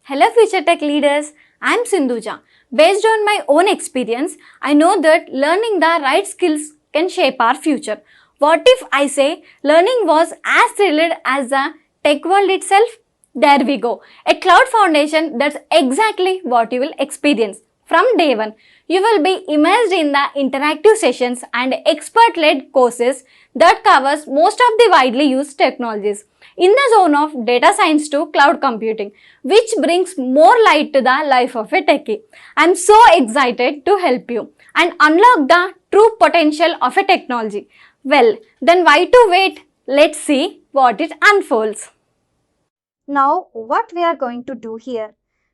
Hello future tech leaders, I'm Sindhuja. Based on my own experience, I know that learning the right skills can shape our future. What if I say learning was as thrilled as the tech world itself? There we go. A cloud foundation, that's exactly what you will experience. From day one, you will be immersed in the interactive sessions and expert-led courses that covers most of the widely used technologies in the zone of data science to cloud computing, which brings more light to the life of a techie. I'm so excited to help you and unlock the true potential of a technology. Well, then why to wait? Let's see what it unfolds. Now, what we are going to do here?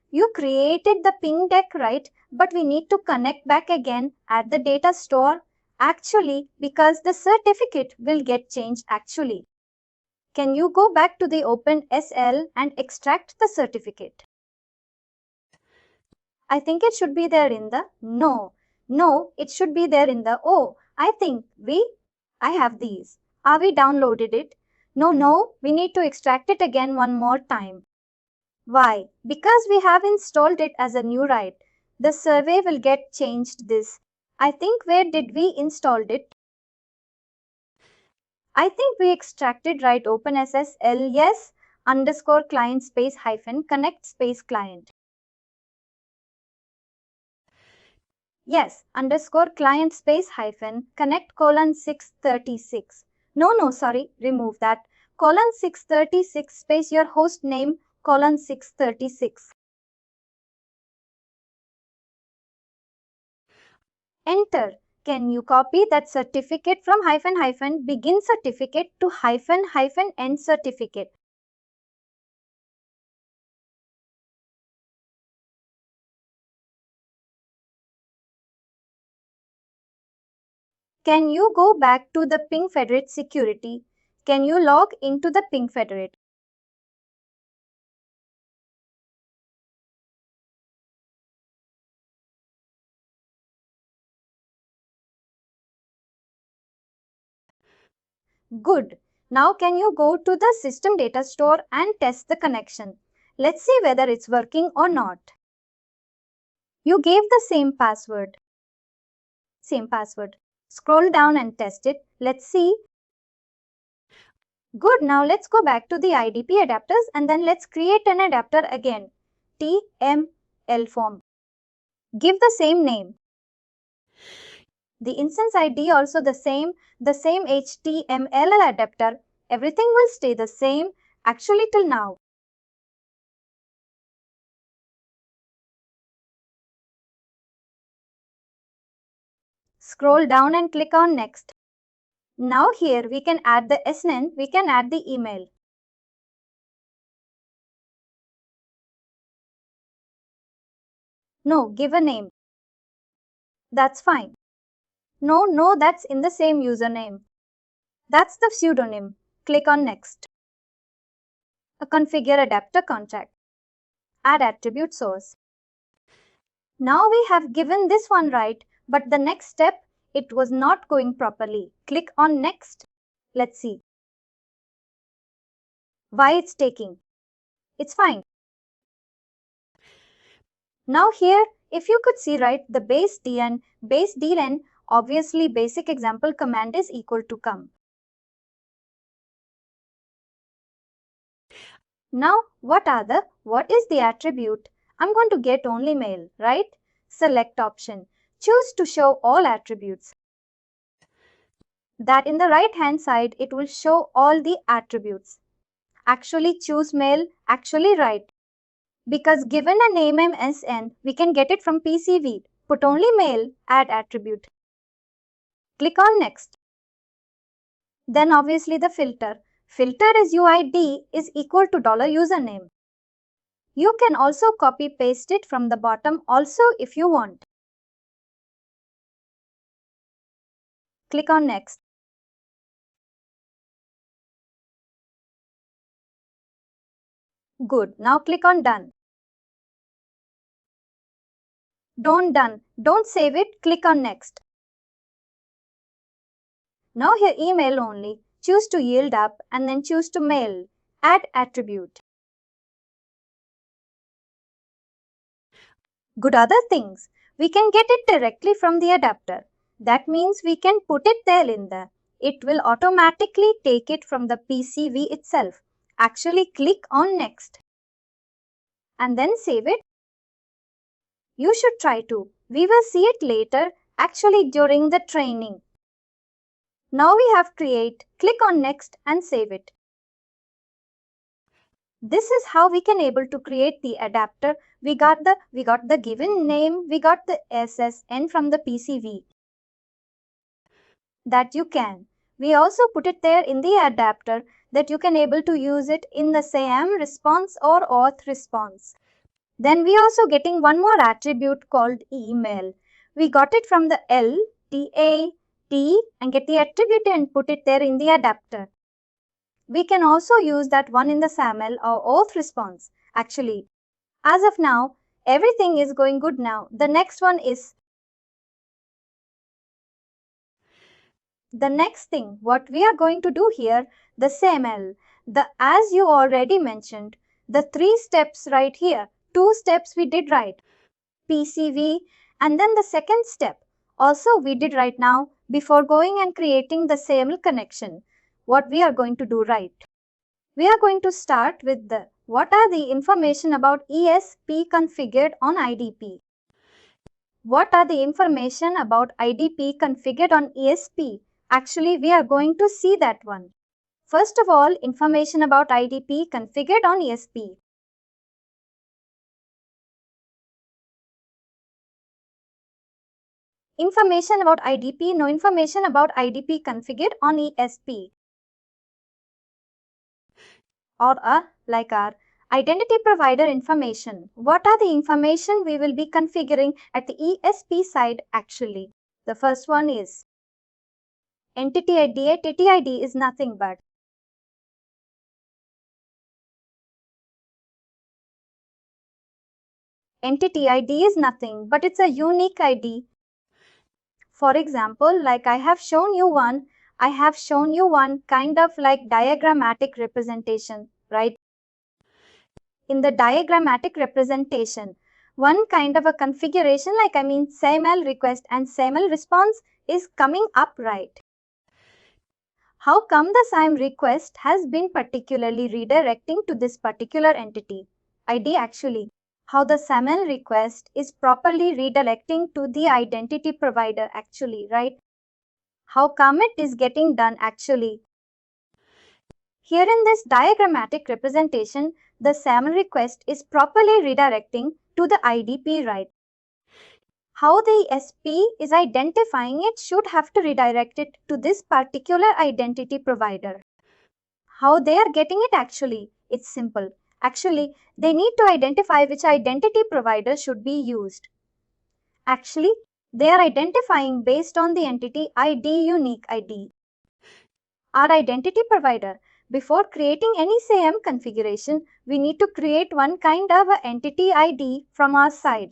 You created the ping deck, right? But we need to connect back again at the data store. Actually, because the certificate will get changed actually. Can you go back to the OpenSL and extract the certificate? I think it should be there in the No, it should be there in the I have these. Are we downloaded it? No, we need to extract it again one more time. Why? Because we have installed it as a new right. The survey will get changed this. I think where did we installed it? I think we extracted right OpenSSL yes underscore client space hyphen connect space client. Yes, underscore client space hyphen connect colon 636. No, sorry, remove that. Colon 636 space your host name colon 636. Enter. Can you copy that certificate from hyphen hyphen begin certificate to hyphen hyphen end certificate? Can you go back to the PingFederate security? Can you log into the PingFederate? Good. Now can you go to the system data store and test the connection? Let's see whether it's working or not. You gave the same password. Scroll down and test it. Let's see. Good, now let's go back to the IDP adapters and then let's create an adapter again. TML form. Give the same name. The instance ID also the same HTML adapter. Everything will stay the same actually till now. Scroll down and click on next. Now here we can add the SNN, we can add the email. No, give a name. That's fine. No, that's in the same username. That's the pseudonym. Click on next. A configure adapter contract. Add attribute source. Now we have given this one right, but the next step, it was not going properly. Click on next. Let's see. Why it's taking. It's fine. Now here, if you could see right, the base dn, obviously basic example command is equal to come. Now, what is the attribute? I'm going to get only mail, right? Select option. Choose to show all attributes. That in the right hand side, it will show all the attributes. Actually choose mail, actually write. Because given a name MSN, we can get it from PCV. Put only mail, add attribute. Click on next. Then obviously the filter. Filter as UID is equal to $username. You can also copy paste it from the bottom also if you want. Click on next. Good. Now click on done. Don't save it. Click on next. Now here email only. Choose to yield up and then choose to mail. Add attribute. Good other things. We can get it directly from the adapter. That means we can put it there in there. It will automatically take it from the PCV itself. Actually click on next and then save it. You should try to. We will see it later, actually during the training. Now we have create, click on next and save it. This is how we can able to create the adapter. We got the given name, we got the SSN from the PCV. That you can. We also put it there in the adapter that you can able to use it in the SAM response or auth response. Then we also getting one more attribute called email. We got it from the L, T, A, T and get the attribute and put it there in the adapter. We can also use that one in the SAML or auth response. Actually, as of now, everything is going good now. The next one is the next thing, what we are going to do here, the SAML. As you already mentioned, the 3 steps right here. 2 steps we did right. PCV and then the second step. Also we did right now before going and creating the SAML connection. What we are going to do right. We are going to start with what are the information about ESP configured on IDP. What are the information about IDP configured on ESP? Actually, we are going to see that one. First of all, information about IDP configured on ESP. Information about IDP, no information about IDP configured on ESP. Or like our identity provider information. What are the information we will be configuring at the ESP side actually? The first one is entity ID. Entity ID is nothing but entity ID is nothing but it's a unique ID. For example, like I have shown you one kind of like diagrammatic representation, right? In the diagrammatic representation, one kind of a configuration like SAML request and SAML response is coming up, right? How come the SAM request has been particularly redirecting to this particular entity ID actually? How the SAML request is properly redirecting to the identity provider actually, right? How come it is getting done actually? Here in this diagrammatic representation, the SAML request is properly redirecting to the IDP, right? How the SP is identifying it should have to redirect it to this particular identity provider. How they are getting it actually? It's simple. Actually, they need to identify which identity provider should be used. Actually, they are identifying based on the entity ID, unique ID. Our identity provider. Before creating any SAM configuration, we need to create one kind of entity ID from our side.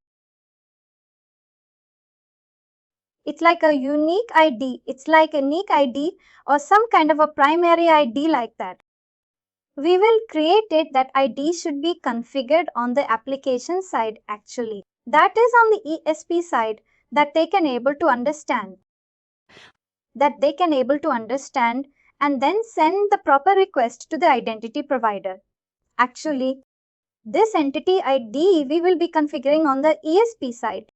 It's like a unique ID. It's like a unique ID or some kind of a primary ID like that. We will create it that ID should be configured on the application side actually. That is on the ESP side that they can able to understand. And then send the proper request to the identity provider. Actually, this entity ID we will be configuring on the ESP side.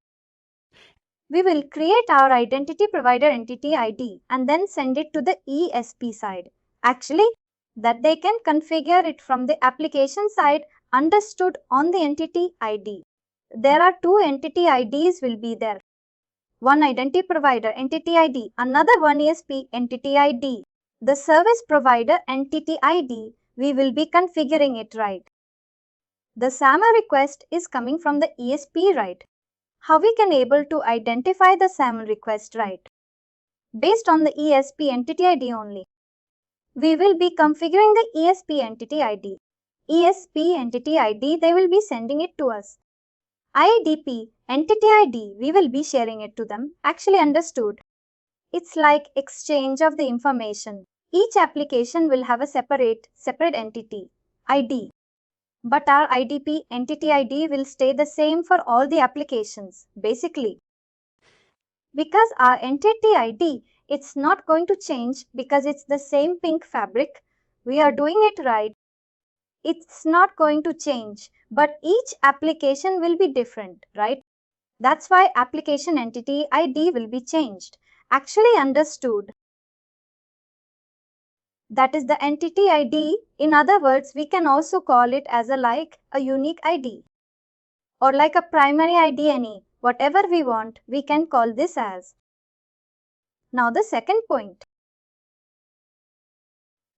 We will create our identity provider entity ID and then send it to the ESP side. Actually, that they can configure it from the application side understood on the entity ID. There are 2 entity IDs will be there. One identity provider entity ID, another one ESP entity ID. The service provider entity ID, we will be configuring it right. The SAML request is coming from the ESP, right? How we can able to identify the SAML request, right? Based on the ESP entity ID only. We will be configuring the ESP entity ID. ESP entity ID, they will be sending it to us. IDP entity ID, we will be sharing it to them. Actually understood. It's like exchange of the information. Each application will have a separate entity ID. But our IDP entity ID will stay the same for all the applications, basically. Because our entity ID, it's not going to change because it's the same PingFabric. We are doing it right. It's not going to change, but each application will be different, right? That's why application entity ID will be changed. Actually understood. That is the entity ID. In other words, we can also call it as a unique ID or like a primary ID any. Whatever we want, we can call this as. Now the second point.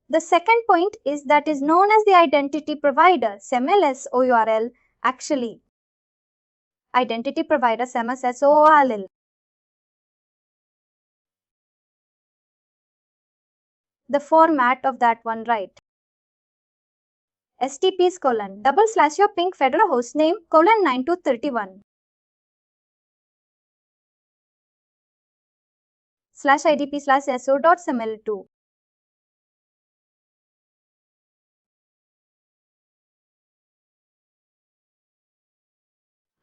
The second point is that is known as the identity provider, SEML SOURL, actually. Identity provider SEML SOURL. The format of that one, right? STPs : / your PingFederate hostname : 9231 /IDP / SO.SML2.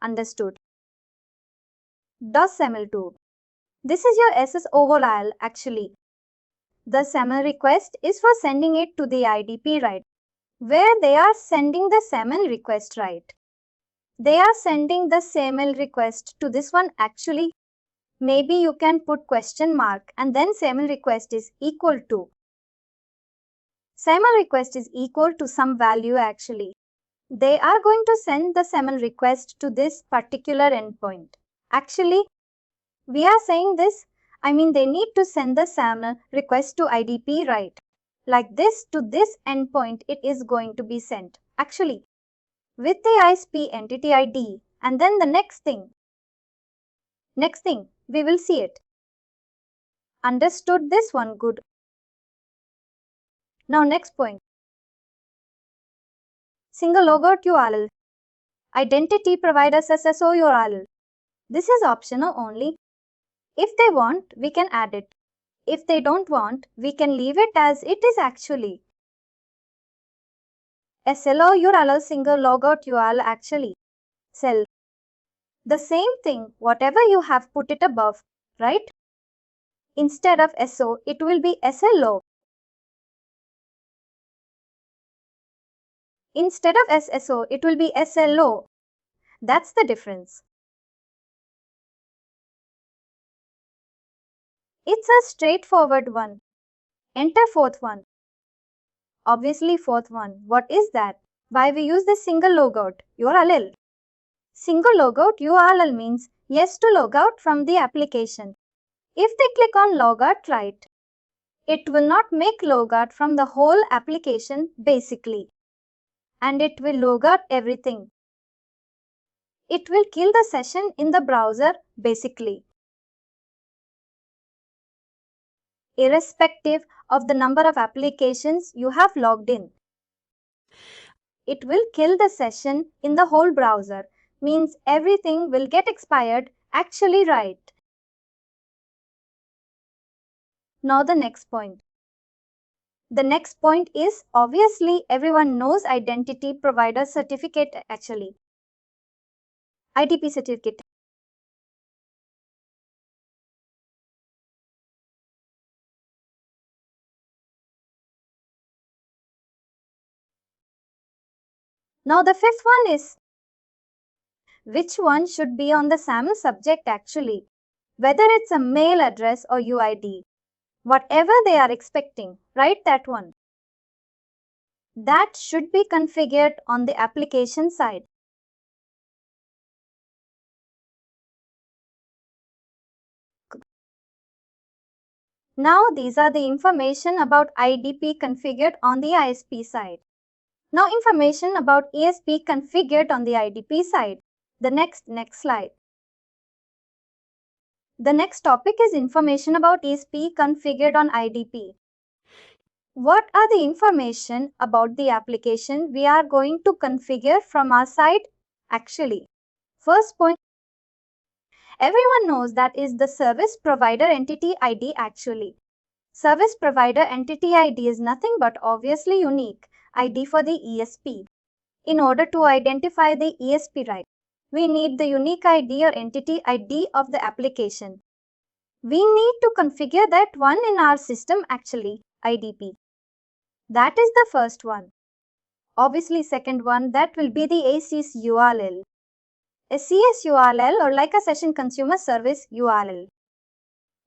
Understood. .SML2. This is your SS overall actually. The SAML request is for sending it to the IDP, right? Where they are sending the SAML request, right? They are sending the SAML request to this one actually. Maybe you can put question mark and then SAML request is equal to. SAML request is equal to some value actually. They are going to send the SAML request to this particular endpoint. Actually, we are saying this, I mean they need to send the SAML request to IDP, right? Like this to this endpoint it is going to be sent. Actually, with the ISP entity ID and then the next thing, we will see it. Understood this one good. Now next point. Single logout URL. Identity provider SSO URL. This is optional only. If they want, we can add it. If they don't want, we can leave it as it is actually. SLO URL single logout URL actually. Cell. The same thing, whatever you have put it above, right? Instead of SO, it will be SLO. Instead of SSO, it will be SLO. That's the difference. It's a straightforward one. Enter fourth one. Obviously fourth one. What is that? Why we use the single logout URL? Single logout URL means yes to logout from the application. If they click on logout, right, it will not make logout from the whole application basically. And it will logout everything. It will kill the session in the browser basically. Irrespective of the number of applications you have logged in. It will kill the session in the whole browser, means everything will get expired actually, right? Now the next point. The next point is obviously everyone knows identity provider certificate actually. IDP certificate. Now the fifth one is which one should be on the SAML subject actually. Whether it's a mail address or UID. Whatever they are expecting, write that one. That should be configured on the application side. Now these are the information about IDP configured on the ISP side. Now information about ESP configured on the IDP side. The next slide. The next topic is information about ESP configured on IDP. What are the information about the application we are going to configure from our side? Actually, first point, everyone knows that is the service provider entity ID actually. Service provider entity ID is nothing but obviously unique ID for the ESP. In order to identify the ESP right, we need the unique ID or entity ID of the application. We need to configure that one in our system actually, IDP. That is the first one. Obviously, second one, that will be the ACS URL. A CS URL or like a session consumer service URL.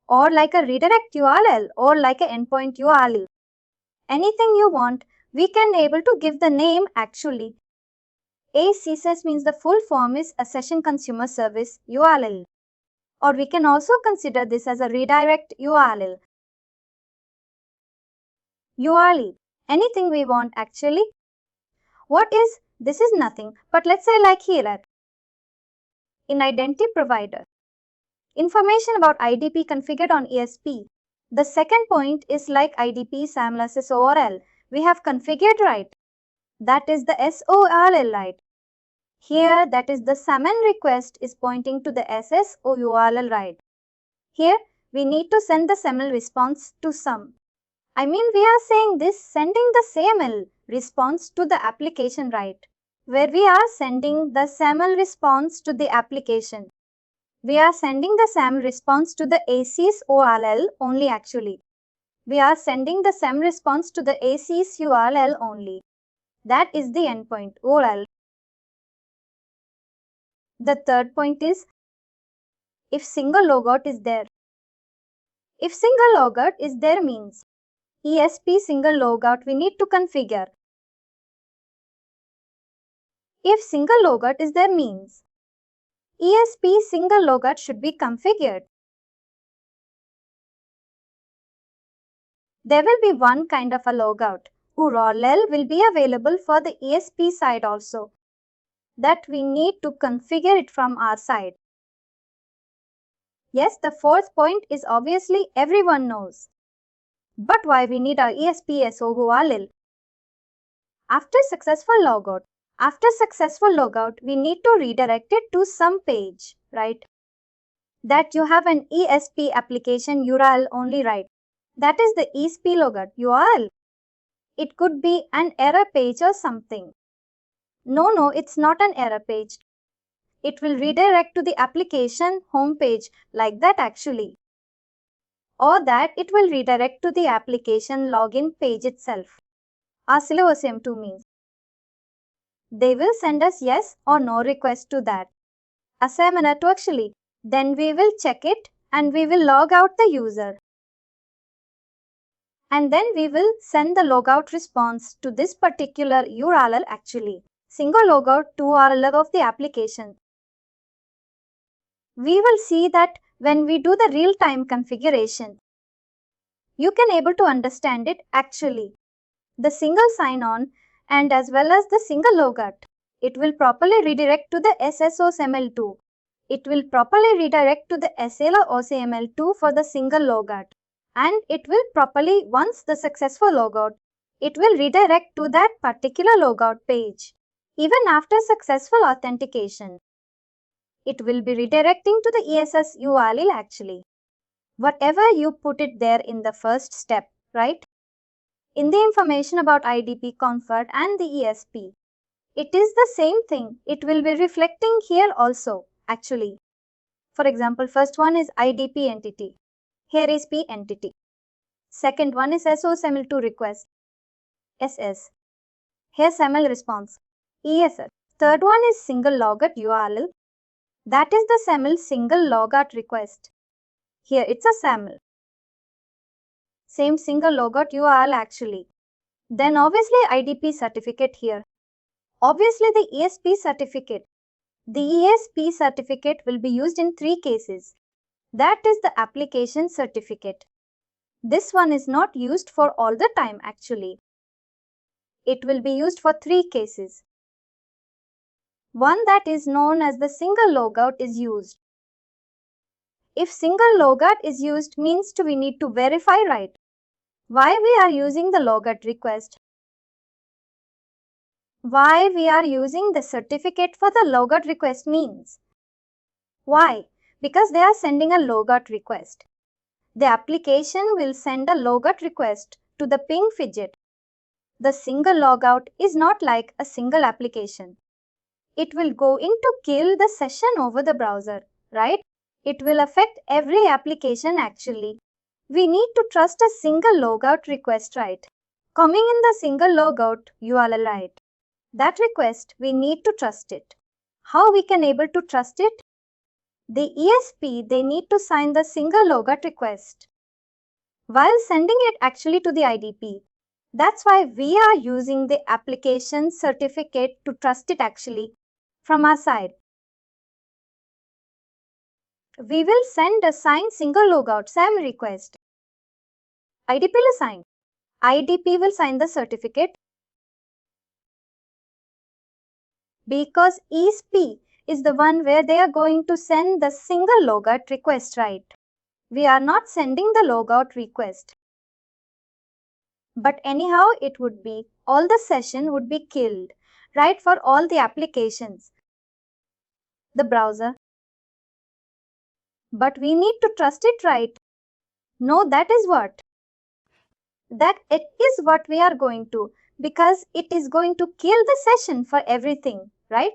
Or like a redirect URL or like an endpoint URL. Anything you want, we can able to give the name actually. ACS means the full form is a session consumer service URL. Or we can also consider this as a redirect URL. URL, anything we want actually. What is? This is nothing, but let's say like here in identity provider. Information about IDP configured on ESP. The second point is like IDP SAMLSS URL. We have configured right. That is the SORL right. Here that is the SAML request is pointing to the SSOURL right. Here we need to send the SAML response to some. I mean we are saying this sending the SAML response to the application right. Where we are sending the SAML response to the application. We are sending the SAML response to the ACS URL only actually. We are sending the SAML response to the ACS URL only. That is the endpoint URL. The third point is if single logout is there. If single logout is there means ESP single logout we need to configure. If single logout is there means ESP single logout should be configured. There will be one kind of a logout. URL will be available for the ESP side also. That we need to configure it from our side. Yes, the fourth point is obviously everyone knows. But why we need our ESP SOURL? After successful logout, we need to redirect it to some page, right? That you have an ESP application URL only, right? That is the ESP logout URL. It could be an error page or something. No, it's not an error page. It will redirect to the application homepage like that actually. Or that it will redirect to the application login page itself. ASLOSM2 means they will send us yes or no request to that. Assignment to actually. Then we will check it and we will log out the user. And then we will send the logout response to this particular URL actually. Single logout to URL of the application. We will see that when we do the real-time configuration, you can able to understand it actually. The single sign-on and as well as the single logout. It will properly redirect to the SSOSML2. It will properly redirect to the SLOSML2 for the single logout. And it will properly, once the successful logout, it will redirect to that particular logout page. Even after successful authentication, it will be redirecting to the ESS URL actually. Whatever you put it there in the first step, right? In the information about IDP comfort and the ESP, it is the same thing. It will be reflecting here also actually. For example, first one is IDP entity. Here is P entity. Second one is SOSML2 request. SS. Here SAML response. ESS. Third one is single logout URL. That is the SAML single logout request. Here it's a SAML. Same single logout URL actually. Then obviously IDP certificate here. Obviously the ESP certificate. The ESP certificate will be used in 3 cases. That is the application certificate. This one is not used for all the time actually. It will be used for 3 cases. One that is known as the single logout is used. If single logout is used means we need to verify right. Why we are using the logout request? Why we are using the certificate for the logout request means? Why? Because they are sending a logout request. The application will send a logout request to the PingFederate. The single logout is not like a single application. It will go in to kill the session over the browser, right? It will affect every application actually. We need to trust a single logout request, right? Coming in the single logout URL, right? That request, we need to trust it. How we can able to trust it? The ESP, they need to sign the single logout request while sending it actually to the IDP. That's why we are using the application certificate to trust it actually from our side. We will send a signed single logout SAM request. IDP will sign. IDP will sign the certificate because ESP is the one where they are going to send the single logout request, right? We are not sending the logout request. But anyhow, it would be, all the session would be killed, right, for all the applications. The browser. But we need to trust it, right? No, that is what? That it is what we are going to, because it is going to kill the session for everything, right?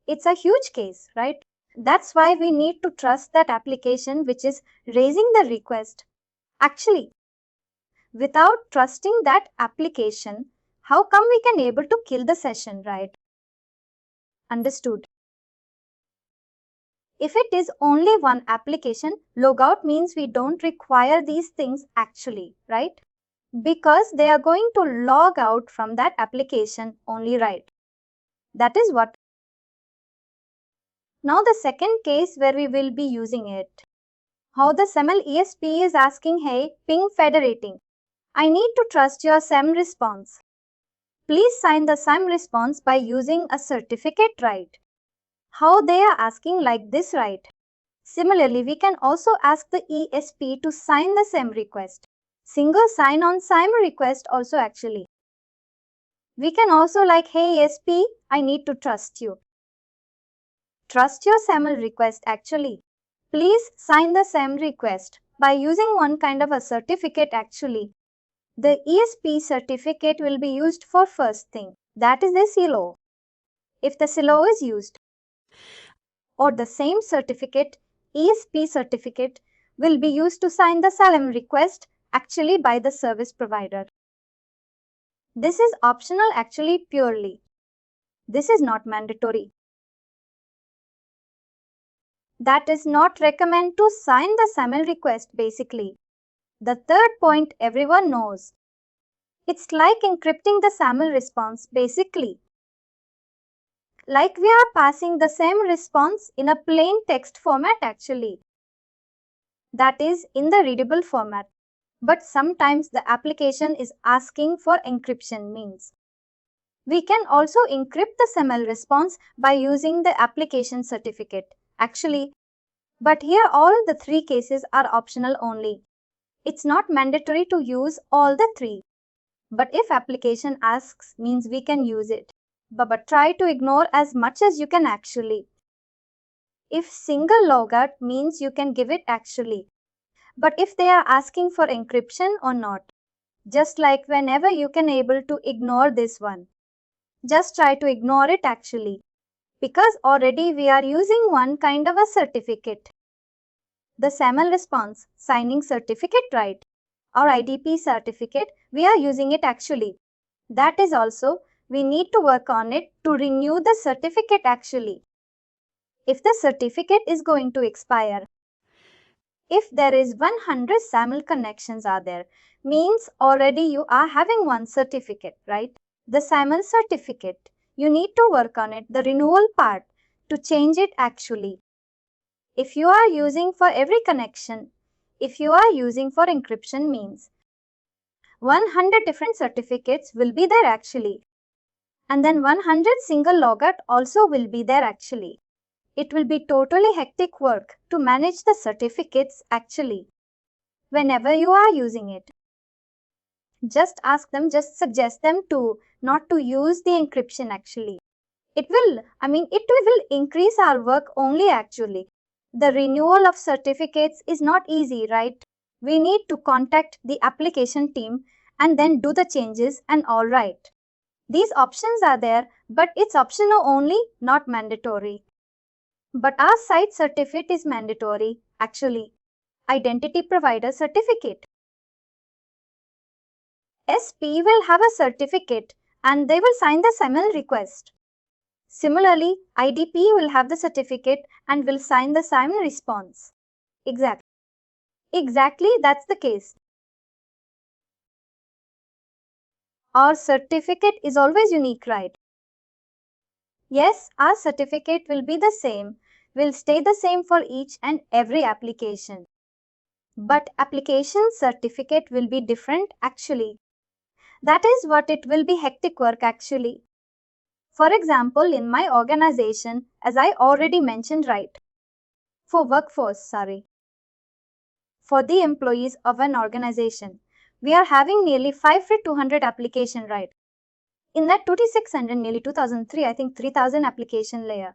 It's a huge case, right? That's why we need to trust that application which is raising the request. Actually, without trusting that application, how come we can able to kill the session, right? Understood. If it is only one application, logout means we don't require these things actually, right? Because they are going to log out from that application only, right? That is what. Now the second case where we will be using it. How the SAML ESP is asking, hey, PingFederating. I need to trust your SAM response. Please sign the SAM response by using a certificate, right? How they are asking like this, right? Similarly, we can also ask the ESP to sign the SAM request. Single sign on SAM request also actually. We can also like, hey ESP, I need to trust you. Trust your SAML request actually. Please sign the SAM request by using one kind of a certificate actually. The ESP certificate will be used for first thing, that is the silo. If the silo is used, or the same certificate, ESP certificate, will be used to sign the SAM request actually by the service provider. This is optional actually purely. This is not mandatory. That is not recommend to sign the SAML request basically. The third point everyone knows. It's like encrypting the SAML response basically. Like we are passing the same response in a plain text format actually. That is in the readable format. But sometimes the application is asking for encryption means. We can also encrypt the SAML response by using the application certificate actually. But here all the three cases are optional only. It's not mandatory to use all the three. But if application asks means we can use it. But try to ignore as much as you can actually. If single logout means you can give it actually. But if they are asking for encryption or not, just like whenever you can able to ignore this one. Just try to ignore it actually. Because already we are using one kind of a certificate. The SAML response signing certificate, right? Or IDP certificate, we are using it actually. That is also, we need to work on it to renew the certificate actually. If the certificate is going to expire, if there is 100 SAML connections are there, means already you are having one certificate, right? The SAML certificate, you need to work on it, the renewal part, to change it actually. If you are using for every connection, if you are using for encryption means 100 different certificates will be there actually. And then 100 single logout also will be there actually. It will be totally hectic work to manage the certificates actually. Whenever you are using it, just ask them, just suggest them to not to use the encryption actually. It will increase our work only actually. The renewal of certificates is not easy, right? We need to contact the application team and then do the changes and all right. These options are there, but it's optional only, not mandatory. But our site certificate is mandatory, actually. Identity Provider Certificate. SP will have a certificate and they will sign the SAML request. Similarly, IDP will have the certificate and will sign the SAML response. Exactly, that's the case. Our certificate is always unique, right? Yes, our certificate will be the same, will stay the same for each and every application. But application certificate will be different actually. That is what it will be hectic work actually. For example, in my organization, as I already mentioned, right? For the employees of an organization, we are having nearly 5,200 application, right? In that 2,600, nearly 2003, I think 3,000 application layer.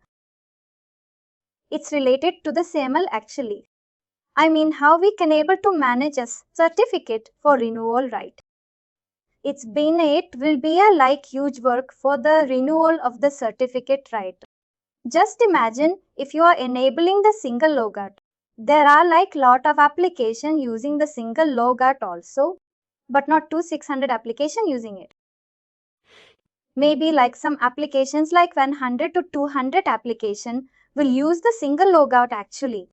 It's related to the SAML actually. I mean how we can able to manage a certificate for renewal, right? It will be a like huge work for the renewal of the certificate, right? Just imagine if you are enabling the single logout. There are like lot of application using the single logout also, but not 2,600 application using it. Maybe like some applications like 100 to 200 application will use the single logout actually.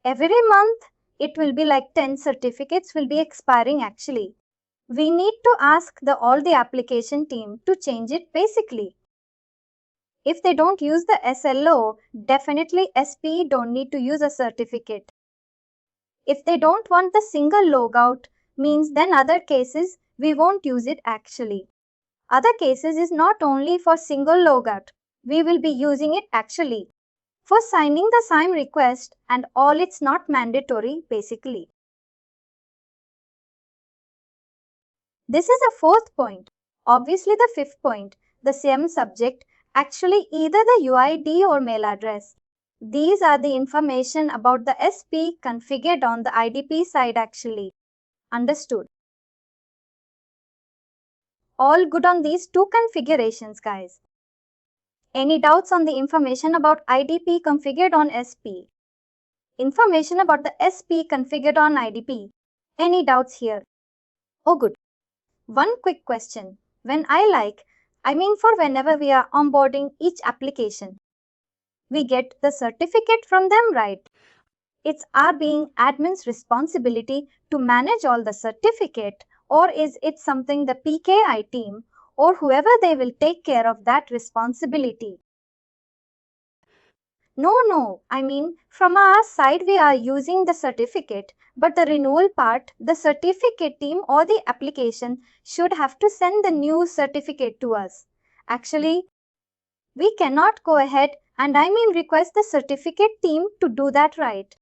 Every month, it will be like 10 certificates will be expiring actually. We need to ask all the application team to change it basically. If they don't use the SLO, definitely SP don't need to use a certificate. If they don't want the single logout, means then other cases, we won't use it actually. Other cases is not only for single logout, we will be using it actually. For signing the SIM request and all, it's not mandatory basically. This is a fourth point. Obviously the fifth point, the same subject, actually either the UID or mail address. These are the information about the SP configured on the IDP side actually. Understood? All good on these two configurations, guys. Any doubts on the information about IDP configured on SP? Information about the SP configured on IDP. Any doubts here? Oh good. One quick question. When I mean for whenever we are onboarding each application, we get the certificate from them, right? It's our being admin's responsibility to manage all the certificate, or is it something the PKI team or whoever they will take care of that responsibility? No. I mean, from our side, we are using the certificate, but the renewal part, the certificate team or the application should have to send the new certificate to us. Actually, we cannot go ahead and request the certificate team to do that, right?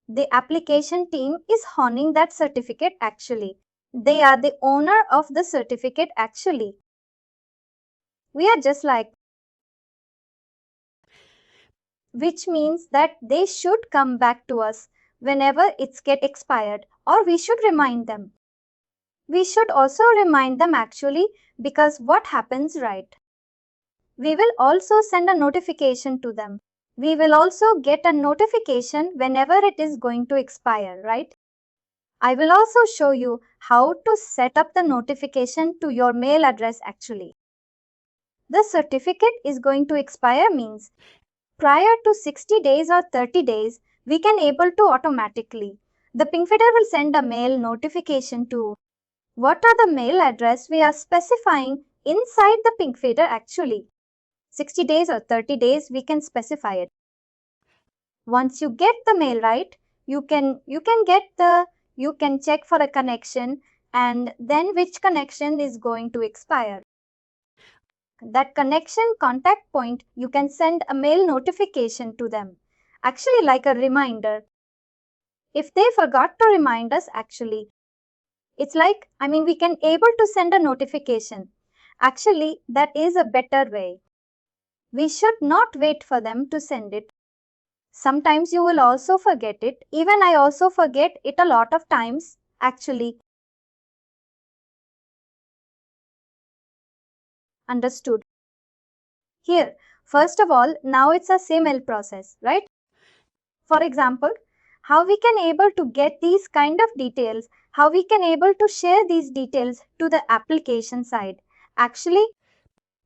The application team is honing that certificate actually. They are the owner of the certificate actually. We are just like, which means that they should come back to us whenever it's get expired, or we should remind them. We should also remind them actually, because what happens, right? We will also send a notification to them. We will also get a notification whenever it is going to expire, right? I will also show you how to set up the notification to your mail address actually. The certificate is going to expire means prior to 60 days or 30 days, we can able to automatically. The PingFederate will send a mail notification to what are the mail address we are specifying inside the PingFederate actually. 60 days or 30 days, we can specify it. Once you get the mail, right, you can check for a connection and then which connection is going to expire. That connection contact point, you can send a mail notification to them. Actually like a reminder. If they forgot to remind us actually, it's like, we can able to send a notification. Actually, that is a better way. We should not wait for them to send it. Sometimes you will also forget it. Even I also forget it a lot of times actually. Understood. Here, first of all, now it's a CML process, right? For example, how we can able to get these kind of details, how we can able to share these details to the application side. Actually,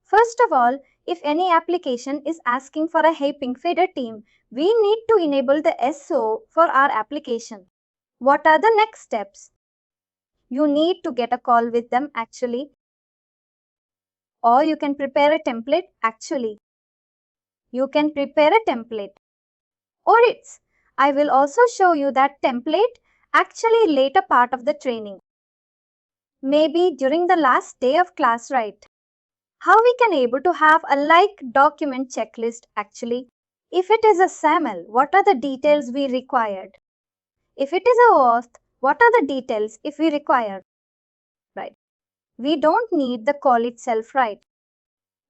first of all, if any application is asking for a Hey PingFederate team, we need to enable the SO for our application. What are the next steps? You need to get a call with them actually, or you can prepare a template actually. You can prepare a template. Or I will also show you that template actually later part of the training. Maybe during the last day of class, right? How we can able to have a like document checklist actually. If it is a SAML, what are the details we required? If it is a auth, what are the details if we require? Right. We don't need the call itself, right?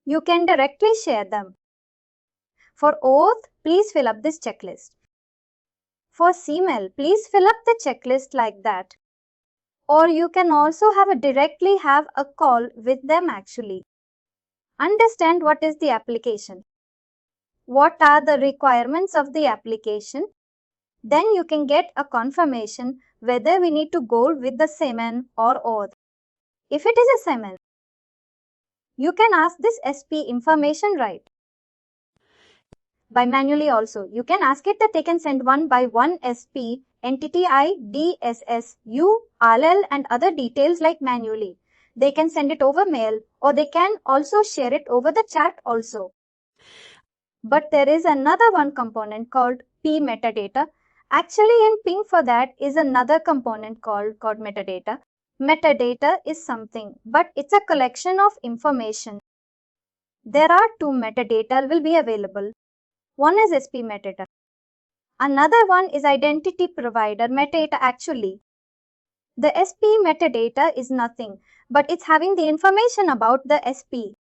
You can directly share them. For auth, please fill up this checklist. For CML, please fill up the checklist like that. Or you can also directly have a call with them actually. Understand what is the application. What are the requirements of the application? Then you can get a confirmation whether we need to go with the SAML or auth. If it is a SAML, you can ask this SP information, right? By manually also. You can ask it that they can send one by one SP, entity ID, SS, URL and other details like manually. They can send it over mail or they can also share it over the chat also. But there is another one component called P metadata. Actually in Ping for that is another component called metadata. Metadata is something, but it's a collection of information. There are two metadata will be available. One is SP metadata. Another one is identity provider metadata actually. The SP metadata is nothing, but it's having the information about the SP.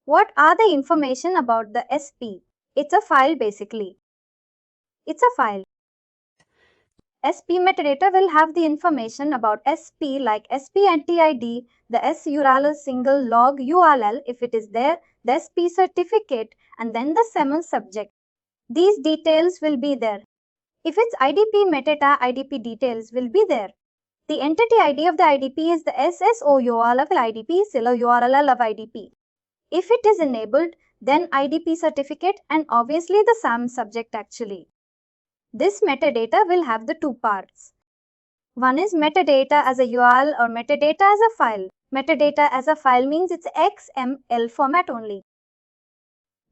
What are the information about the SP? It's a file basically. It's a file. SP metadata will have the information about SP like SP anti-ID, the S URL single log URL if it is there, the SP certificate and then the SAML subject. These details will be there. If it's IDP metadata, IDP details will be there. The entity ID of the IDP is the SSO URL of IDP, silo URL of IDP. If it is enabled, then IDP certificate and obviously the SAM subject actually. This metadata will have the two parts. One is metadata as a URL or metadata as a file. Metadata as a file means it's XML format only.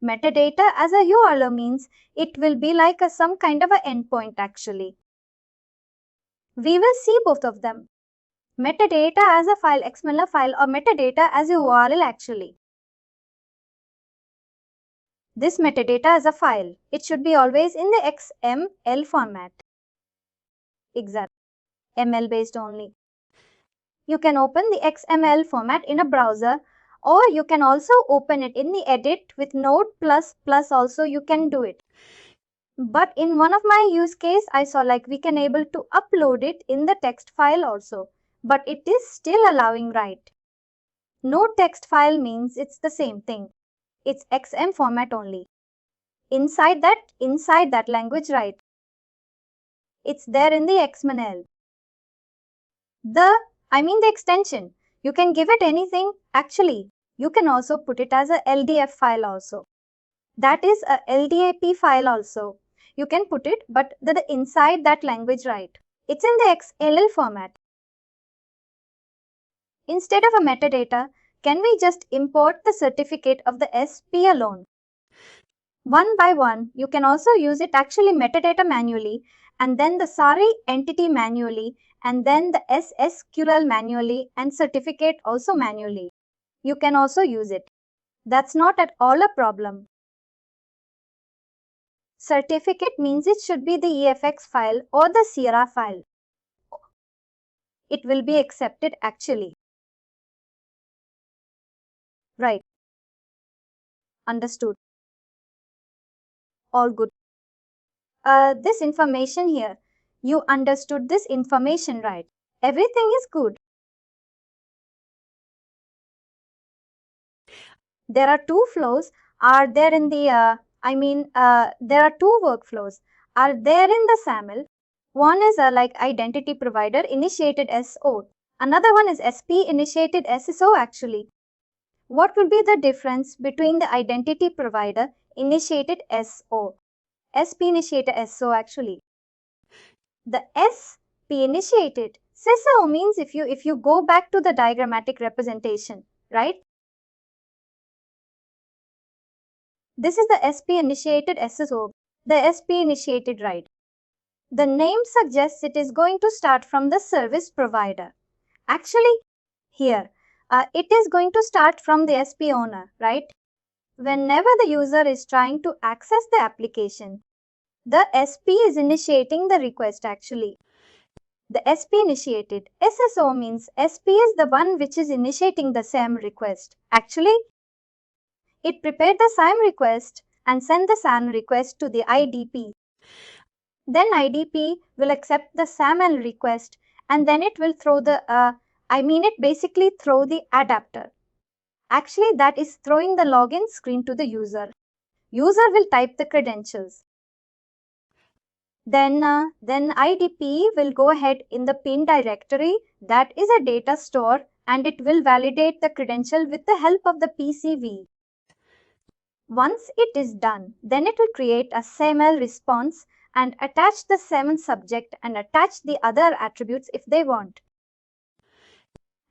Metadata as a URL means it will be like some kind of an endpoint actually. We will see both of them. Metadata as a file, XML file or metadata as a URL actually. This metadata as a file, it should be always in the XML format. Exact. ML based only. You can open the XML format in a browser or you can also open it in the edit with Node++ also you can do it. But in one of my use case, I saw like we can able to upload it in the text file also. But it is still allowing right. No text file means it's the same thing. It's XM format only. Inside that language, right? It's there in the XML. The extension. You can give it anything. Actually, you can also put it as a LDF file also. That is a LDAP file also. You can put it, but the inside that language, right? It's in the XLL format. Instead of a metadata, can we just import the certificate of the SP alone? One by one, you can also use it actually metadata manually and then the SARI entity manually and then the SSQL manually and certificate also manually. You can also use it. That's not at all a problem. Certificate means it should be the EFX file or the Sierra file. It will be accepted actually. Right. Understood. All good. This information here. You understood this information, right? Everything is good. There are two flows are there in the, there are two workflows are there in the SAML. One is like identity provider initiated SO. Another one is SP initiated SSO actually. What would be the difference between the identity provider initiated SO? SP initiated SO actually. The SP initiated SSO means if you go back to the diagrammatic representation, right? This is the SP initiated SSO, the SP initiated right. The name suggests it is going to start from the service provider. Actually, here, it is going to start from the SP owner, right? Whenever the user is trying to access the application, the SP is initiating the request actually. The SP initiated SSO means SP is the one which is initiating the SAM request. Actually, it prepared the SAM request and sent the SAM request to the IDP. Then IDP will accept the SAML request and then it will throw the, it basically throw the adapter. Actually, that is throwing the login screen to the user. User will type the credentials. Then IDP will go ahead in the pin directory, that is a data store, and it will validate the credential with the help of the PCV. Once it is done, then it will create a SAML response and attach the SAML subject and attach the other attributes if they want.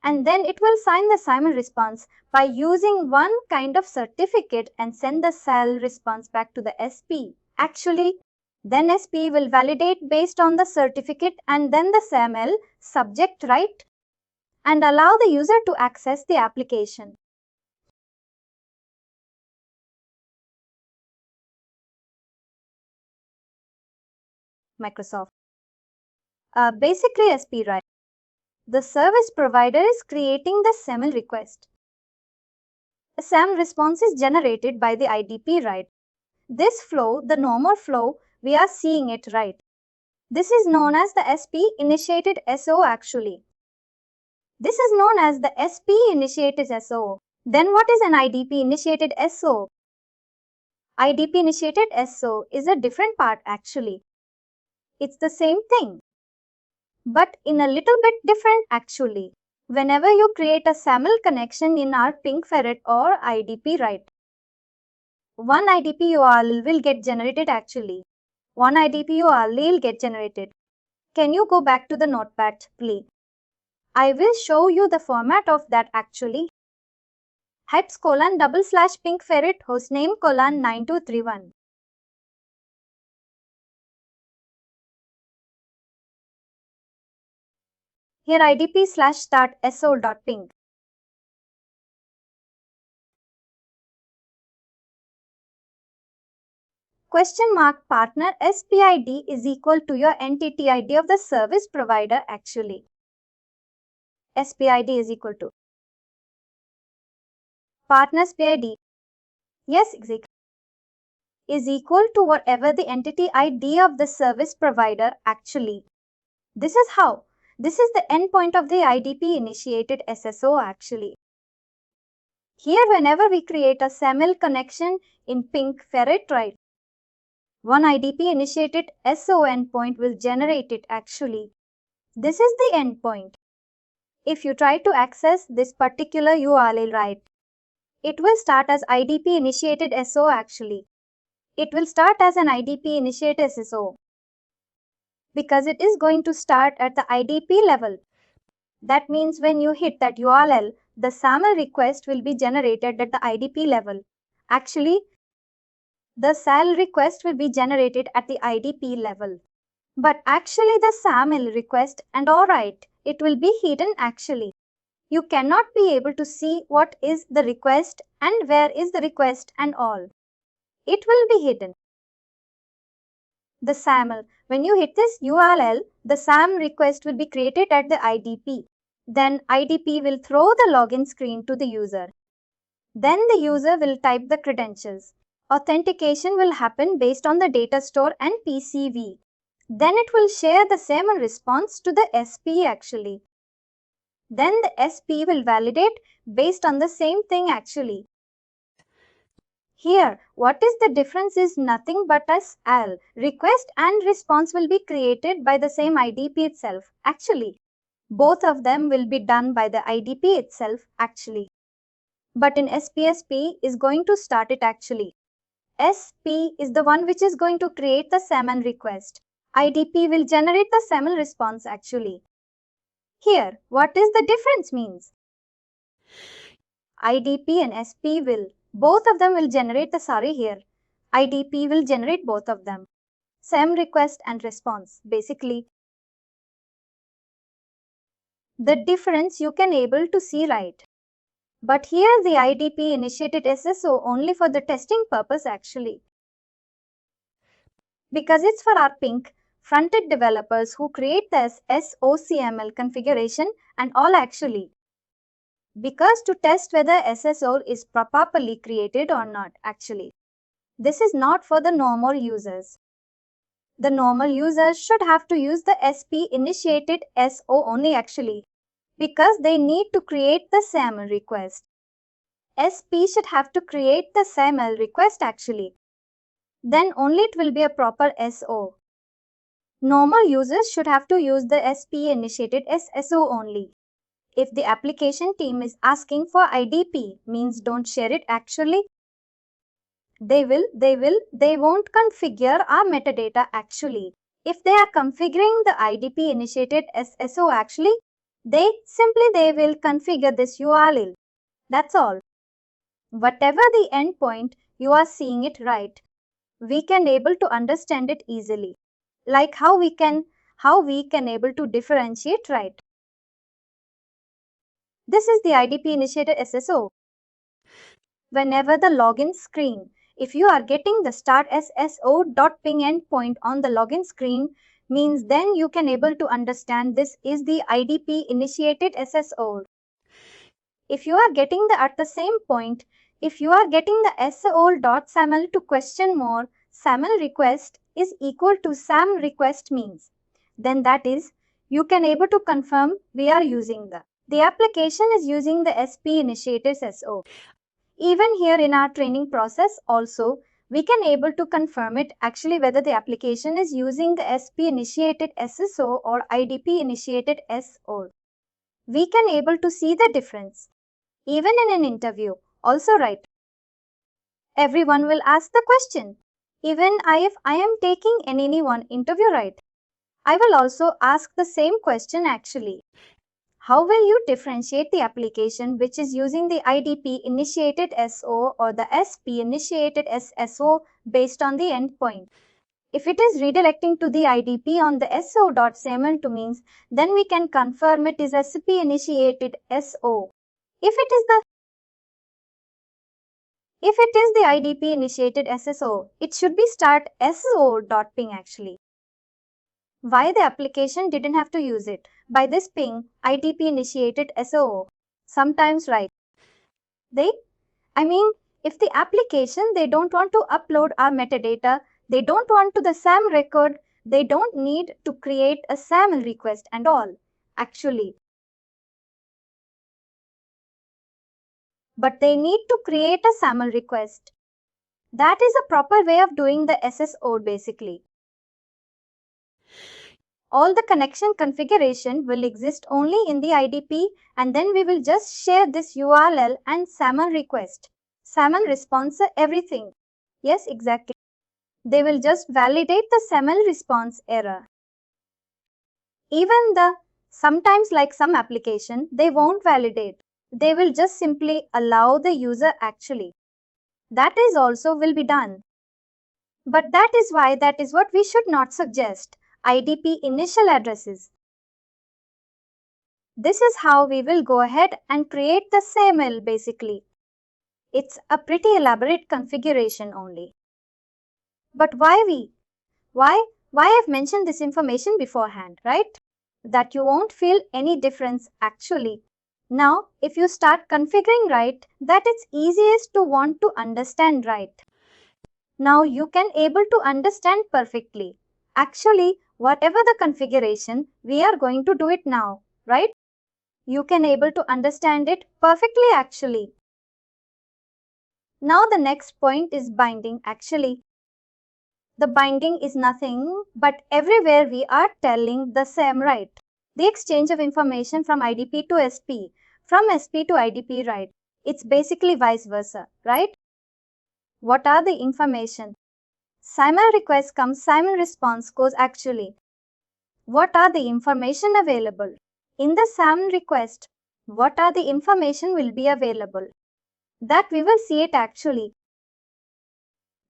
And then it will sign the SAML response by using one kind of certificate and send the SAL response back to the SP. Actually, then SP will validate based on the certificate and then the SAML subject, right? And allow the user to access the application. Microsoft. Basically SP, right? The service provider is creating the SAML request. A SAM response is generated by the IDP, right? This flow, the normal flow, we are seeing it, right? This is known as the SP initiated SO actually. This is known as the SP initiated SO. Then what is an IDP initiated SO? IDP initiated SO is a different part actually. It's the same thing, but in a little bit different actually. Whenever you create a SAML connection in our PingFederate or IDP, right? One IDP URL will get generated actually. One IDP URL will get generated. Can you go back to the notepad, please? I will show you the format of that actually. Heads : /PingFederate hostname : 9231. Here IDP /start so.ping. Question mark partner SPID is equal to your entity ID of the service provider actually. SPID is equal to partner SPID. Yes, exactly. Is equal to whatever the entity ID of the service provider actually. This is how. This is the endpoint of the IDP initiated SSO actually. Here whenever we create a SAML connection in PingFederate, right? One IDP initiated SO endpoint will generate it actually. This is the endpoint. If you try to access this particular URL, right, it will start as IDP initiated SO actually. It will start as an IDP initiated SSO because it is going to start at the IDP level. That means when you hit that URL, the SAML request will be generated at the IDP level. Actually, the SAL request will be generated at the IDP level. But actually the SAML request and alright, it will be hidden actually. You cannot be able to see what is the request and where is the request and all. It will be hidden. The SAML, when you hit this URL, the SAM request will be created at the IDP. Then IDP will throw the login screen to the user. Then the user will type the credentials. Authentication will happen based on the data store and PCV. Then it will share the SAML response to the SP actually. Then the SP will validate based on the same thing actually. Here, what is the difference is nothing but as L. Request and response will be created by the same IDP itself. Actually, both of them will be done by the IDP itself actually. But in SPSP is going to start it actually. SP is the one which is going to create the SAML request. IDP will generate the SAML response actually. Here, what is the difference means? IDP and SP both of them will generate the here. IDP will generate both of them. SAM request and response. Basically, the difference you can able to see right. But here the IDP initiated SSO only for the testing purpose actually. Because it's for our Pink front-end developers who create the SOCML configuration and all actually. Because to test whether SSO is properly created or not actually. This is not for the normal users. The normal users should have to use the SP initiated SO only actually. Because they need to create the SAML request. SP should have to create the SAML request actually. Then only it will be a proper SO. Normal users should have to use the SP initiated SSO only. If the application team is asking for IDP, means don't share it actually. They won't configure our metadata actually. If they are configuring the IDP initiated SSO actually, they will configure this URL. That's all. Whatever the endpoint, you are seeing it right. We can able to understand it easily. Like how we can able to differentiate right. This is the IDP initiated SSO. Whenever the login screen, if you are getting the start SSO.ping endpoint on the login screen, means then you can able to understand this is the IDP initiated SSO. If you are getting the at the same point, if you are getting the SSO.SAML to question more, SAML request is equal to SAM request means, then that is, you can able to confirm we are using the application is using the SP initiated SSO. Even here in our training process also, we can able to confirm it actually whether the application is using the SP initiated SSO or IDP initiated SO. We can able to see the difference. Even in an interview, also right. Everyone will ask the question. Even if I am taking anyone interview right, I will also ask the same question actually. How will you differentiate the application which is using the IDP initiated SO or the SP initiated SSO based on the endpoint? If it is redirecting to the IDP on the SO.SAML to means, then we can confirm it is SP initiated SO. If it is the IDP initiated SSO, it should be start SO.ping actually. Why the application didn't have to use it? By this ping, IDP initiated SO. Sometimes right. If the application, they don't want to upload our metadata, they don't want to the SAM record, they don't need to create a SAML request and all, actually. But they need to create a SAML request. That is a proper way of doing the SSO basically. All the connection configuration will exist only in the IDP and then we will just share this URL and SAML request. SAML response, everything. Yes, exactly. They will just validate the SAML response error. Even sometimes like some application, they won't validate. They will just simply allow the user actually. That is also will be done. But that is what we should not suggest. IDP initial addresses. This is how we will go ahead and create the SAML basically. It's a pretty elaborate configuration only. But why I've mentioned this information beforehand, right? That you won't feel any difference actually. Now, if you start configuring right, that it's easiest to want to understand right. Now you can able to understand perfectly. Actually, whatever the configuration, we are going to do it now, right? You can able to understand it perfectly actually. Now the next point is binding. Actually, the binding is nothing but everywhere we are telling the same right. The exchange of information from IDP to SP, from SP to IDP, right? It's basically vice versa, right? What are the information? SAML request comes, SAML response goes actually. What are the information available? In the SAML request, what are the information will be available? That we will see it actually.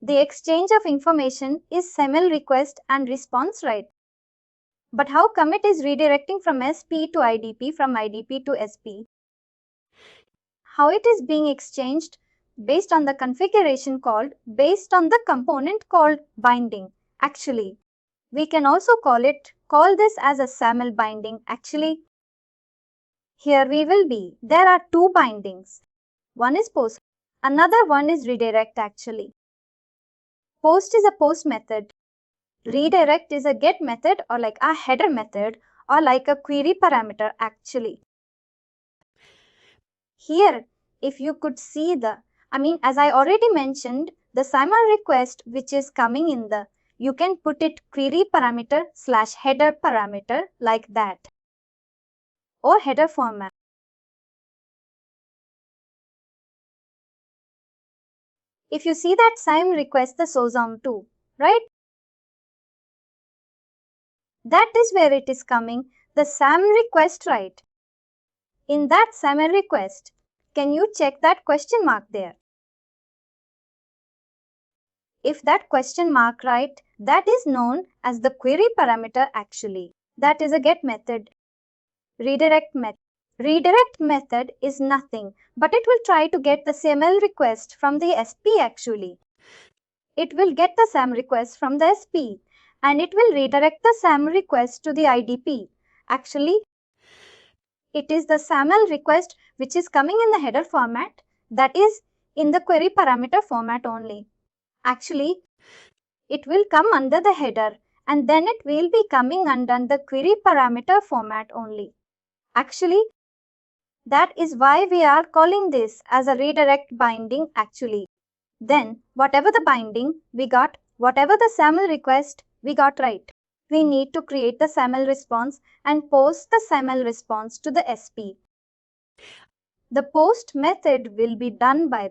The exchange of information is SAML request and response, right? But how come it is redirecting from SP to IDP, from IDP to SP? How it is being exchanged? Based on the configuration called, based on the component called binding. Actually, we can also call this as a SAML binding. Actually, here we will be. There are two bindings. One is post, another one is redirect actually. Post is a post method. Redirect is a get method or like a header method or like a query parameter actually. Here, if you could see as I already mentioned, the SAML request which is coming in you can put it query parameter / header parameter like that or header format. If you see that SAML request the SOSOM2, right? That is where it is coming, the SAML request, right? In that SAML request, can you check that question mark there? If that question mark, right, that is known as the query parameter actually. That is a get method. Redirect method. Redirect method is nothing, but it will try to get the SAML request from the SP actually. It will get the SAML request from the SP and it will redirect the SAML request to the IDP. Actually, it is the SAML request which is coming in the header format, that is in the query parameter format only. Actually, it will come under the header and then it will be coming under the query parameter format only. Actually, that is why we are calling this as a redirect binding actually. Then, whatever the binding we got, whatever the SAML request we got right, we need to create the SAML response and post the SAML response to the SP. The post method will be done by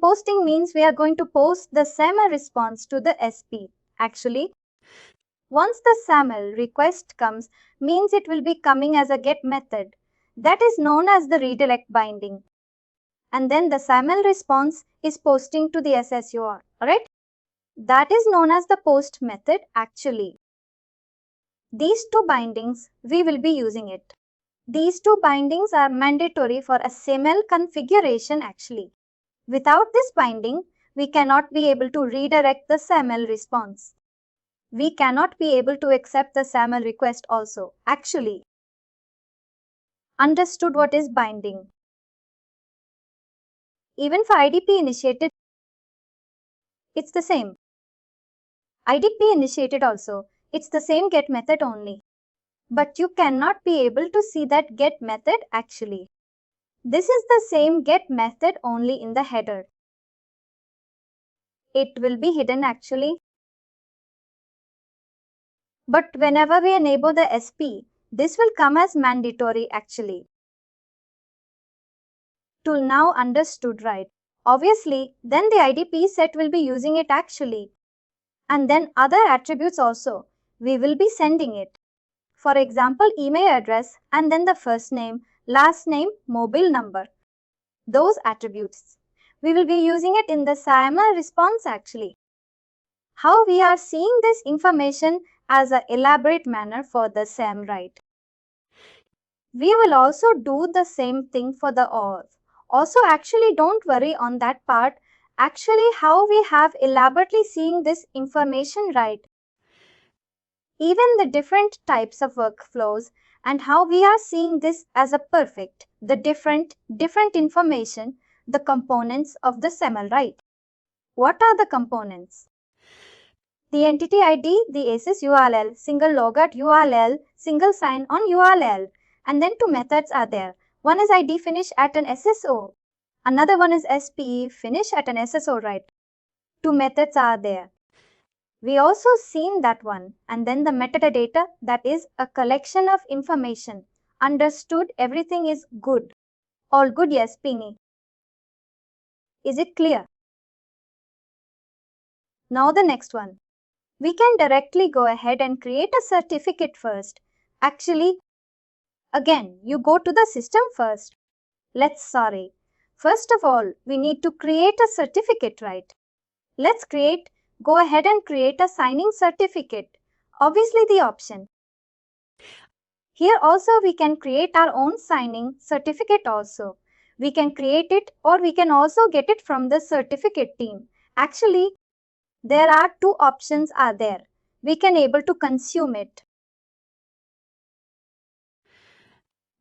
posting means we are going to post the SAML response to the SP. Actually, once the SAML request comes, means it will be coming as a get method. That is known as the redirect binding. And then the SAML response is posting to the SSUR, alright? That is known as the post method actually. These two bindings, we will be using it. These two bindings are mandatory for a SAML configuration actually. Without this binding, we cannot be able to redirect the SAML response. We cannot be able to accept the SAML request also. Actually, understood what is binding? Even for IDP initiated, it's the same. IDP initiated also, it's the same get method only. But you cannot be able to see that get method actually. This is the same get method only in the header. It will be hidden actually. But whenever we enable the SP, this will come as mandatory actually. Till now understood, right? Obviously, then the IDP set will be using it actually. And then other attributes also, we will be sending it. For example, email address and then the first name, last name, mobile number. Those attributes. We will be using it in the SAML response actually. How we are seeing this information as an elaborate manner for the SAM, right? We will also do the same thing for the auth. Also, actually, don't worry on that part. Actually, how we have elaborately seen this information, right? Even the different types of workflows and how we are seeing this as a perfect, the different information, the components of the SAML, right? What are the components? The entity ID, the ACES URL, single logout URL, single sign-on URL, and then two methods are there. One is ID finish at an SSO, Another one is SPE, finish at an SSO, right? Two methods are there. We also seen that one. And then the metadata, that is a collection of information. Understood, everything is good. All good, yes, Pini. Is it clear? Now the next one. We can directly go ahead and create a certificate first. Actually, again, you go to the system first. First of all, we need to create a certificate, right? Go ahead and create a signing certificate. Obviously the option. Here also we can create our own signing certificate also. We can create it or we can also get it from the certificate team. Actually, there are two options are there. We can able to consume it.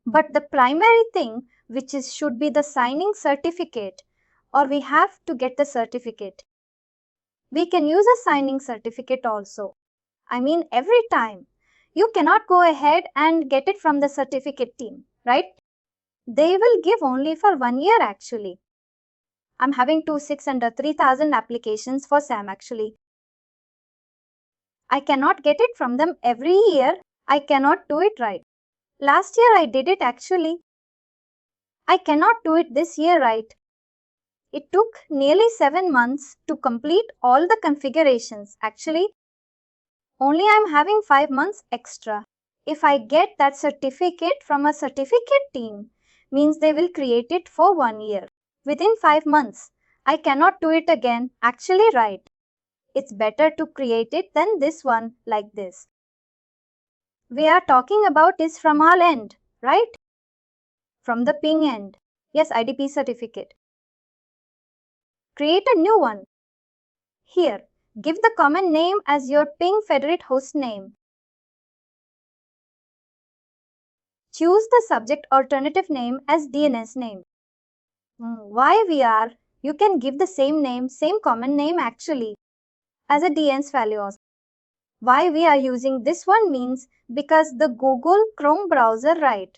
But the primary thing which is should be the signing certificate, or we have to get the certificate. We can use a signing certificate also. I mean every time. You cannot go ahead and get it from the certificate team, right? They will give only for 1 year actually. I'm having 2.6 under 3,000 applications for SAM actually. I cannot get it from them every year. I cannot do it right. Last year I did it actually. I cannot do it this year, right? It took nearly 7 months to complete all the configurations. Actually, only I'm having 5 months extra. If I get that certificate from a certificate team, means they will create it for 1 year. Within 5 months, I cannot do it again. Actually, right. It's better to create it than this one like this. We are talking about is from our end, right? From the ping end. Yes, IDP certificate. Create a new one. Here, give the common name as your PingFederate host name. Choose the subject alternative name as DNS name. Why VR? You can give the same name, same common name actually, as a DNS value. Why we are using this one means because the Google Chrome browser, right?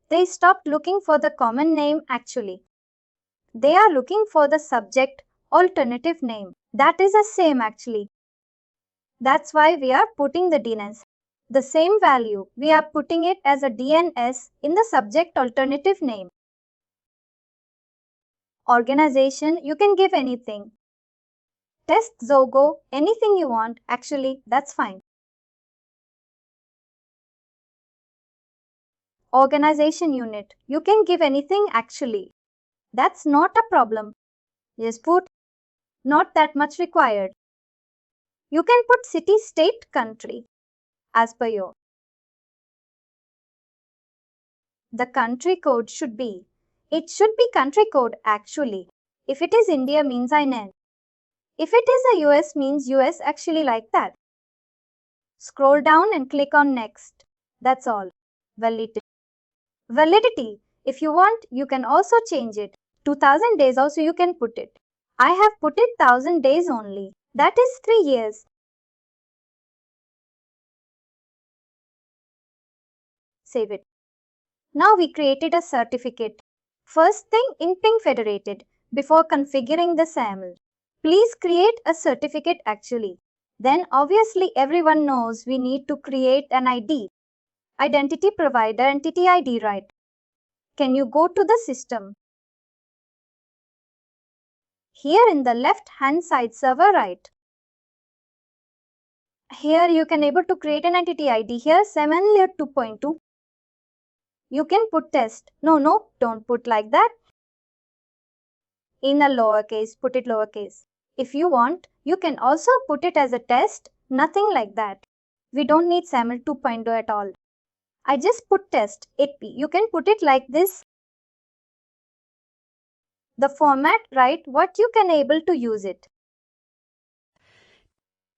They stopped looking for the common name actually. They are looking for the subject alternative name. That is the same actually. That's why we are putting the DNS. The same value, we are putting it as a DNS in the subject alternative name. Organization, you can give anything. Test Zogo, anything you want, actually, that's fine. Organization unit, you can give anything actually. That's not a problem. Just put not that much required. You can put city, state, country as per your. The country code should be. It should be country code actually. If it is India means INN. If it is a US means US actually like that. Scroll down and click on next. That's all. Validity. Validity. If you want, you can also change it. 2000 days also you can put it. I have put it 1000 days only. That is 3 years. Save it. Now we created a certificate. First thing in PingFederated, before configuring the SAML, please create a certificate actually. Then obviously everyone knows we need to create an ID. Identity provider entity ID, right? Can you go to the system? Here in the left hand side server, right? Here you can able to create an entity ID. Here 7 layer 2.2. You can put test. No, don't put like that. In a lowercase, put it lowercase. If you want, you can also put it as a test. Nothing like that. We don't need SAML 2.0 at all. I just put test 8p. You can put it like this. The format, right? What you can able to use it.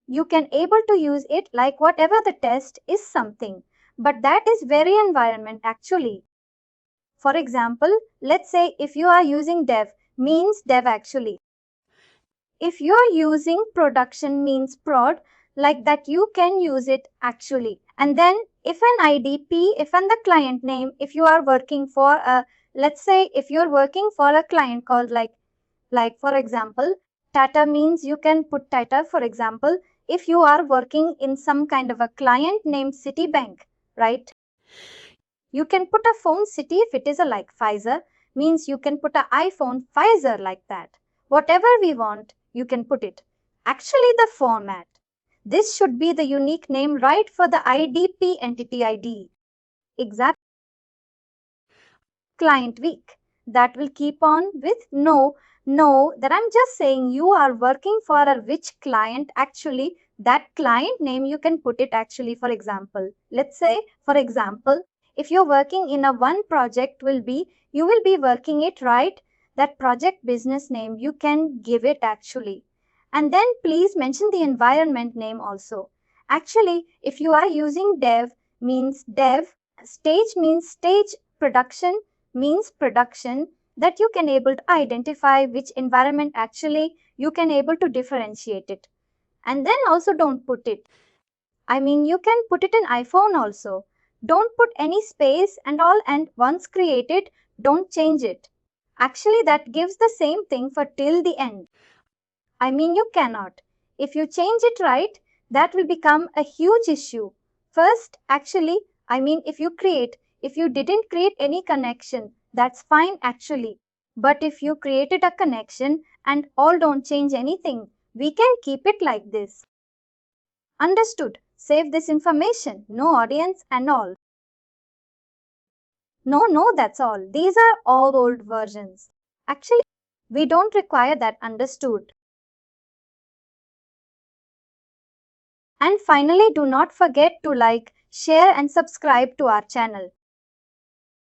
You can able to use it like whatever the test is something. But that is very environment actually. For example, let's say if you are using dev, means dev actually. If you are using production means prod, like that you can use it actually. And then if an IDP, if and the client name, if you are working for a Let's say if you're working for a client called like for example, Tata means you can put Tata, for example, if you are working in some kind of a client named Citibank, right? You can put a phone City if it is a like Pfizer, means you can put an iPhone Pfizer like that. Whatever we want, you can put it. Actually, the format. This should be the unique name, right, for the IDP entity ID. Exact client week. That will keep on with no, that I'm just saying you are working for a which client. Actually, that client name you can put it actually, for example. Let's say, for example, if you're working in a one project you will be working it, right? That project business name you can give it actually. And then please mention the environment name also. Actually, if you are using dev, means dev, stage means stage, production means production, that you can able to identify which environment actually you can able to differentiate it. And then also don't put it. I mean, you can put it in iPhone also. Don't put any space and all, and once created, don't change it. Actually, that gives the same thing for till the end. I mean, you cannot. If you change it, right, that will become a huge issue. First, actually, I mean, if you didn't create any connection, that's fine actually. But if you created a connection and all don't change anything, we can keep it like this. Understood. Save this information. No audience and all. No, that's all. These are all old versions. Actually, we don't require that. Understood. And finally, do not forget to like, share and subscribe to our channel.